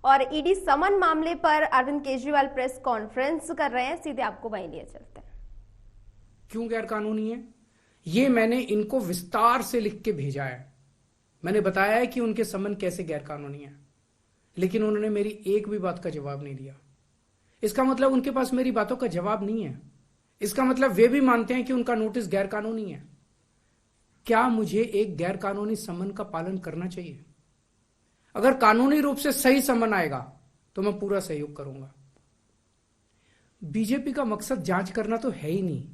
और ईडी समन मामले पर अरविंद केजरीवाल प्रेस कॉन्फ्रेंस कर रहे हैं, सीधे आपको वहीं लिए चलते हैं। क्यों गैर कानूनी है ये मैंने इनको विस्तार से लिख के भेजा है। मैंने बताया है कि उनके समन कैसे गैर कानूनी है, लेकिन उन्होंने मेरी एक भी बात का जवाब नहीं दिया। इसका मतलब उनके पास मेरी बातों का जवाब नहीं है। इसका मतलब वे भी मानते हैं कि उनका नोटिस गैर कानूनी है। क्या मुझे एक गैर कानूनी समन का पालन करना चाहिए? अगर कानूनी रूप से सही समन आएगा तो मैं पूरा सहयोग करूंगा। बीजेपी का मकसद जांच करना तो है ही नहीं।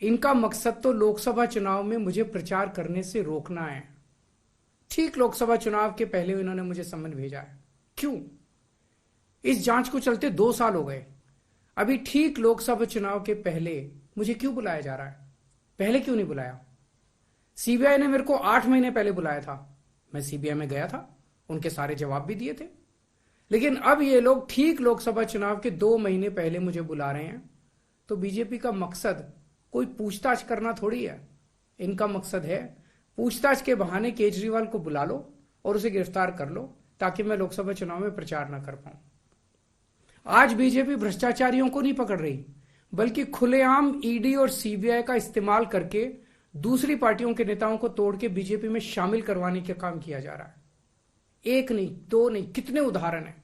इनका मकसद तो लोकसभा चुनाव में मुझे प्रचार करने से रोकना है। ठीक लोकसभा चुनाव के पहले इन्होंने मुझे समन भेजा है। क्यों? इस जांच को चलते 2 साल हो गए। अभी ठीक लोकसभा चुनाव के पहले मुझे क्यों बुलाया जा रहा है? पहले क्यों नहीं बुलाया? सीबीआई ने मेरे को 8 महीने पहले बुलाया था। मैं सीबीआई में गया था, उनके सारे जवाब भी दिए थे। लेकिन अब ये लोग ठीक लोकसभा चुनाव के 2 महीने पहले मुझे बुला रहे हैं। तो बीजेपी का मकसद कोई पूछताछ करना थोड़ी है। इनका मकसद है पूछताछ के बहाने केजरीवाल को बुला लो और उसे गिरफ्तार कर लो, ताकि मैं लोकसभा चुनाव में प्रचार ना कर पाऊं। आज बीजेपी भ्रष्टाचारियों को नहीं पकड़ रही, बल्कि खुलेआम ईडी और सीबीआई का इस्तेमाल करके दूसरी पार्टियों के नेताओं को तोड़ के बीजेपी में शामिल करवाने का काम किया जा रहा है। एक नहीं, 2 नहीं, कितने उदाहरण हैं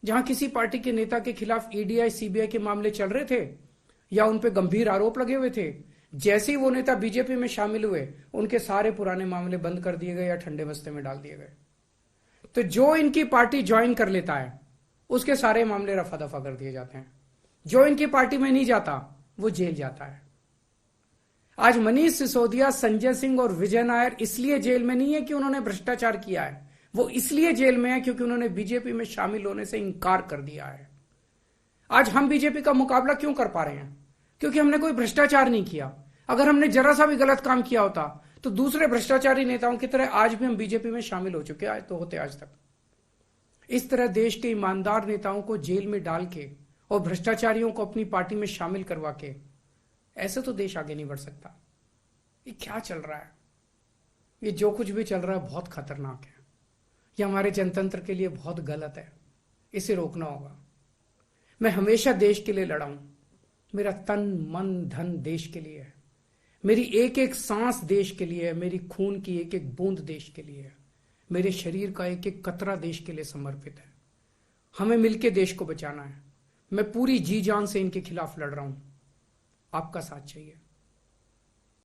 जहां किसी पार्टी के नेता के खिलाफ ईडीआई सीबीआई के मामले चल रहे थे या उन पे गंभीर आरोप लगे हुए थे। जैसे ही वो नेता बीजेपी में शामिल हुए, उनके सारे पुराने मामले बंद कर दिए गए या ठंडे बस्ते में डाल दिए गए। तो जो इनकी पार्टी ज्वाइन कर लेता है, उसके सारे मामले रफा दफा कर दिए जाते हैं। जो इनकी पार्टी में नहीं जाता, वो जेल जाता है। आज मनीष सिसोदिया, संजय सिंह और विजय नायर इसलिए जेल में नहीं है कि उन्होंने भ्रष्टाचार किया है। वो इसलिए जेल में है क्योंकि उन्होंने बीजेपी में शामिल होने से इंकार कर दिया है। आज हम बीजेपी का मुकाबला क्यों कर पा रहे हैं? क्योंकि हमने कोई भ्रष्टाचार नहीं किया। अगर हमने जरा सा भी गलत काम किया होता तो दूसरे भ्रष्टाचारी नेताओं की तरह आज भी हम बीजेपी में शामिल हो चुके तो होते आज तक। इस तरह देश के ईमानदार नेताओं को जेल में डाल के और भ्रष्टाचारियों को अपनी पार्टी में शामिल करवा के ऐसे तो देश आगे नहीं बढ़ सकता। ये क्या चल रहा है? ये जो कुछ भी चल रहा है बहुत खतरनाक है। ये हमारे जनतंत्र के लिए बहुत गलत है। इसे रोकना होगा। मैं हमेशा देश के लिए लड़ा हूं। मेरा तन मन धन देश के लिए है। मेरी एक एक सांस देश के लिए है। मेरी खून की एक एक बूंद देश के लिए है। मेरे शरीर का एक एक कतरा देश के लिए समर्पित है। हमें मिलकर देश को बचाना है। मैं पूरी जी जान से इनके खिलाफ लड़ रहा हूं। आपका साथ चाहिए।